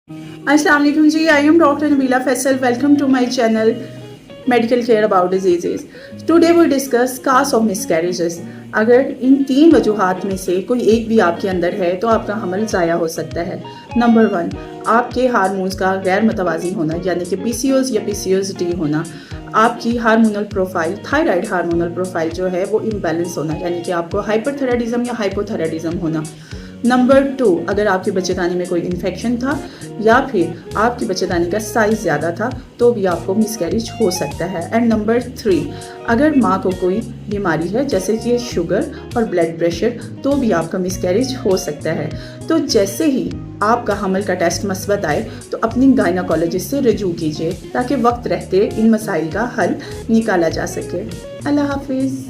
अस्सलाम वालेकुम जी, I am doctor Nabila Faisal. Welcome to my channel medical care about diseases. Today we discuss cause of miscarriages. अगर इन 3 वजूहात में से कोई एक भी आपके अंदर है तो आपका हमल ज़ाया हो सकता है. नंबर 1, आपके हार्मोन्स का गैर मतवाज़ी होना, यानी कि PCOS या PCOS-D होना. आपकी hormonal profile, thyroid hormonal profile जो है वो इम्बैलेंस होना, यानी कि आपको हाइपरथायराइडिज्म या हाइपोथायराइडिज्म होना. नंबर 2, अगर आपके बच्चेदानी में कोई इन्फेक्शन था या फिर आपकी बच्चेदानी का साइज़ ज़्यादा था तो भी आपको मिसकैरेज हो सकता है. एंड नंबर 3, अगर माँ को कोई बीमारी है जैसे कि शुगर और ब्लड प्रेशर तो भी आपका मिसकैरेज हो सकता है. तो जैसे ही आपका हमल का टेस्ट मस्बत आए तो अपनी गायनाकोलॉजिस्ट से रजू कीजिए ताकि वक्त रहते इन मसाइल का हल निकाला जा सके. अल्लाह हाफिज़.